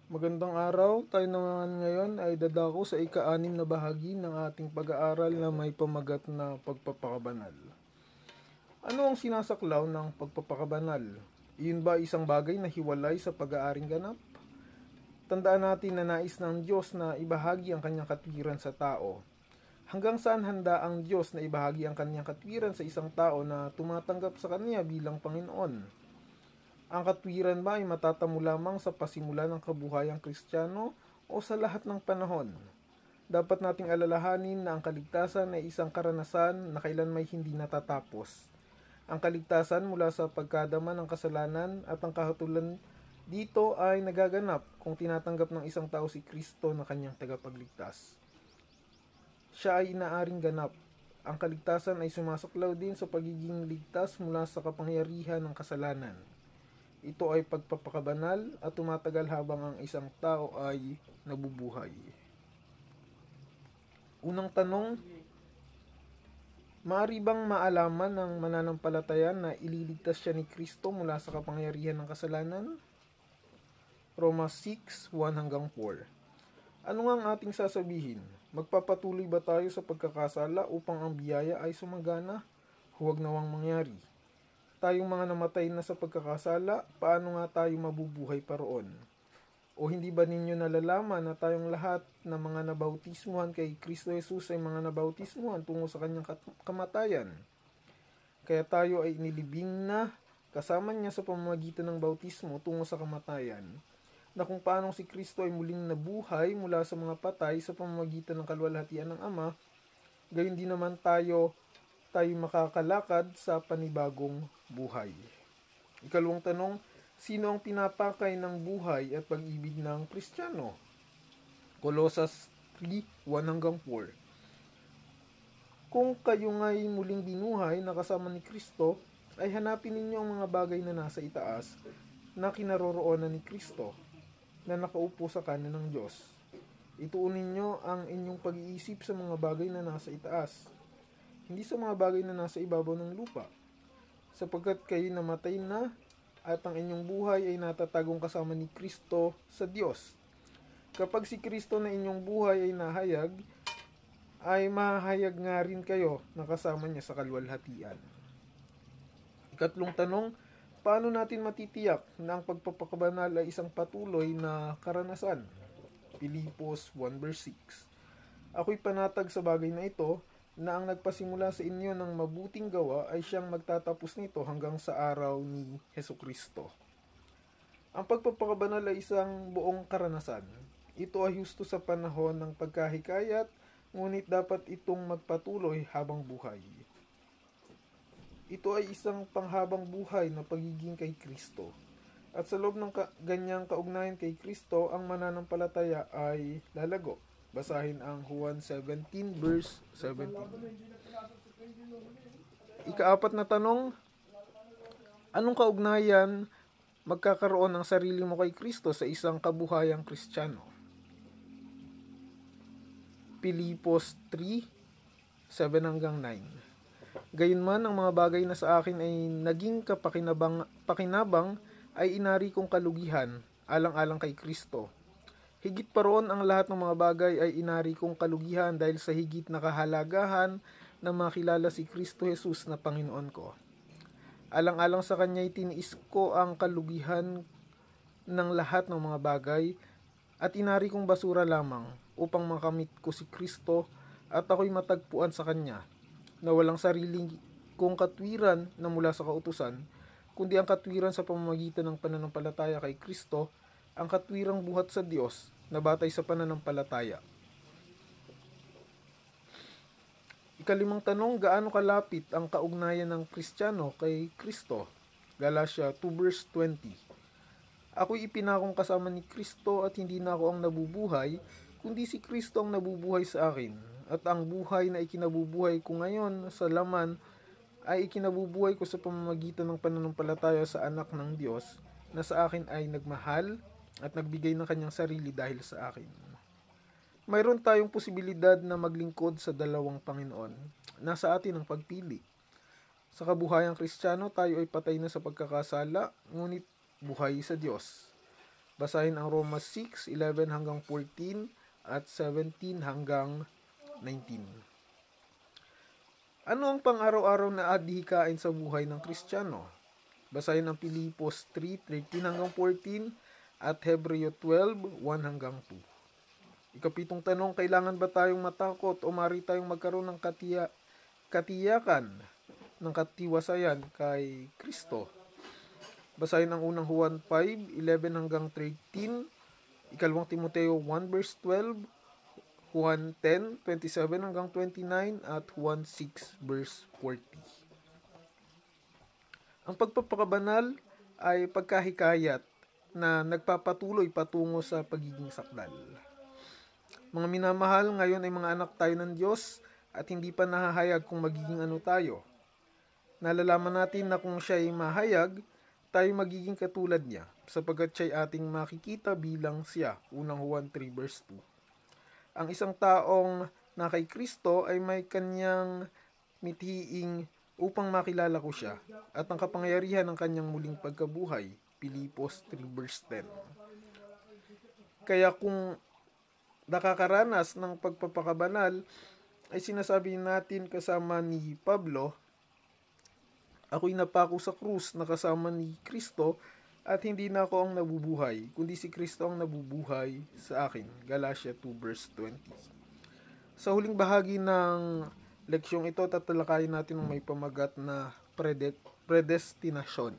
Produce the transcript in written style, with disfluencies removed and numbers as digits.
Magandang araw, tayo naman ngayon ay dadako sa ika-6 na bahagi ng ating pag-aaral na may pamagat na pagpapakabanal. Ano ang sinasaklaw ng pagpapakabanal? Iyon ba isang bagay na hiwalay sa pag-aaring ganap? Tandaan natin na nais ng Diyos na ibahagi ang kanyang katwiran sa tao. Hanggang saan handa ang Diyos na ibahagi ang kanyang katwiran sa isang tao na tumatanggap sa kanya bilang Panginoon? Ang katwiran ba ay matatamo lamang sa pasimula ng kabuhayang Kristiyano o sa lahat ng panahon? Dapat nating alalahanin na ang kaligtasan ay isang karanasan na kailanmay hindi natatapos. Ang kaligtasan mula sa pagkadama ng kasalanan at ang kahatulan dito ay nagaganap kung tinatanggap ng isang tao si Kristo na kanyang tagapagligtas. Siya ay inaaring ganap. Ang kaligtasan ay sumasaklaw din sa pagiging ligtas mula sa kapangyarihan ng kasalanan. Ito ay pagpapakabanal at tumatagal habang ang isang tao ay nabubuhay. Unang tanong, maaari bang maalaman ng mananampalataya na ililigtas siya ni Kristo mula sa kapangyarihan ng kasalanan? Roma 6:1-4. Ano nga ang ating sasabihin? Magpapatuloy ba tayo sa pagkakasala upang ang biyaya ay sumagana? Huwag nawang mangyari. Tayong mga namatay na sa pagkakasala, paano nga tayo mabubuhay pa roon? O hindi ba ninyo nalalaman na tayong lahat na mga nabautismuhan kay Kristo Jesus ay mga nabautismuhan tungo sa kanyang kamatayan? Kaya tayo ay inilibing na kasama niya sa pamamagitan ng bautismo tungo sa kamatayan, na kung paanong si Kristo ay muling nabuhay mula sa mga patay sa pamamagitan ng kaluwalhatian ng Ama, gayon din naman tayo makakalakad sa panibagong buhay. Ikalawang tanong, sino ang pinapakay ng buhay at pag-ibig ng Kristiyano? Colossus 3:1-4. Kung kayo nga'y muling binuhay na kasama ni Kristo, ay hanapin ninyo ang mga bagay na nasa itaas na kinaroroonan ni Kristo, na nakaupo sa kanan ng Diyos. Ituon ninyo ang inyong pag-iisip sa mga bagay na nasa itaas, hindi sa mga bagay na nasa ibabaw ng lupa, sapagkat kayo namatay na at ang inyong buhay ay natatagong kasama ni Kristo sa Diyos. Kapag si Kristo na inyong buhay ay nahayag, ay mahayag nga rin kayo na kasama niya sa kaluwalhatian. Ikatlong tanong, paano natin matitiyak na ang pagpapakabanal ay isang patuloy na karanasan? Pilipos 1:6. Ako'y panatag sa bagay na ito, na ang nagpasimula sa inyo ng mabuting gawa ay siyang magtatapos nito hanggang sa araw ni Hesukristo. Ang pagpapakabanal ay isang buong karanasan. Ito ay husto sa panahon ng pagkahikayat, ngunit dapat itong magpatuloy habang buhay. Ito ay isang panghabang buhay na pagiging kay Kristo. At sa loob ng ganyang kaugnayan kay Kristo, ang mananampalataya ay lalago. Basahin ang Juan 17:17. Ika-4 na tanong, anong kaugnayan magkakaroon ng sarili mo kay Kristo sa isang kabuhayang Kristiyano? Pilipos 3:7-9. Gayunman, ang mga bagay na sa akin ay naging pakinabang ay inari kong kalugihan, alang-alang kay Kristo. Higit pa roon, ang lahat ng mga bagay ay inari kong kalugihan dahil sa higit na kahalagahan na makilala si Kristo Jesus na Panginoon ko. Alang-alang sa Kanya'y tiniis ko ang kalugihan ng lahat ng mga bagay at inari kong basura lamang upang makamit ko si Kristo at ako'y matagpuan sa Kanya, na walang sariling kong katwiran na mula sa kautusan, kundi ang katwiran sa pamamagitan ng pananampalataya kay Kristo, ang katwirang buhat sa Diyos na batay sa pananampalataya. Ikalimang tanong, gaano kalapit ang kaugnayan ng Kristiyano kay Kristo? Galatia 2:20. Ako'y ipinakong kasama ni Kristo at hindi na ako ang nabubuhay, kundi si Kristo ang nabubuhay sa akin. At ang buhay na ikinabubuhay ko ngayon sa laman ay ikinabubuhay ko sa pamamagitan ng pananampalataya sa anak ng Diyos na sa akin ay nagmahal at nagbigay ng kanyang sarili dahil sa akin. Mayroon tayong posibilidad na maglingkod sa dalawang Panginoon. Nasa atin ang pagpili. Sa kabuhayang Kristiyano, tayo ay patay na sa pagkakasala, ngunit buhay sa Diyos. Basahin ang Roma 6:11 hanggang 14 at 17 hanggang 19. Ano ang pang-araw-araw na adhikain sa buhay ng Kristiyano? Basahin ang Pilipos 3:13 hanggang 14 at Hebreo 12:1 hanggang 2. Ikapitong tanong, kailangan ba tayong matakot o mari tayong magkaroon ng katiyakan ng katiwasayan kay Kristo? Basahin ang unang Juan 5:11 hanggang 13, ikalawang Timoteo 1 verse 12, Juan 10:27 hanggang 29, at Juan 6 verse 40. Ang pagpapakabanal ay pagkahikayat na nagpapatuloy patungo sa pagiging sakdal. Mga minamahal, ngayon ay mga anak tayo ng Diyos at hindi pa nahahayag kung magiging ano tayo. Nalalaman natin na kung siya ay mahayag, tayo magiging katulad niya, sapagkat siya ay ating makikita bilang siya. Unang Juan 3 verse 2. Ang isang taong na kay Kristo ay may kanyang mithiing upang makilala ko siya, at ang kapangyarihan ng kanyang muling pagkabuhay. Pilipos 3 verse 10. Kaya kung nakakaranas ng pagpapakabanal, ay sinasabi natin kasama ni Pablo, ako'y napako sa krus na kasama ni Kristo, at hindi na ako ang nabubuhay, kundi si Kristo ang nabubuhay sa akin. Galatia 2 verse 20. Sa huling bahagi ng leksyong ito, tatalakayin natin ang may pamagat na predestinasyon.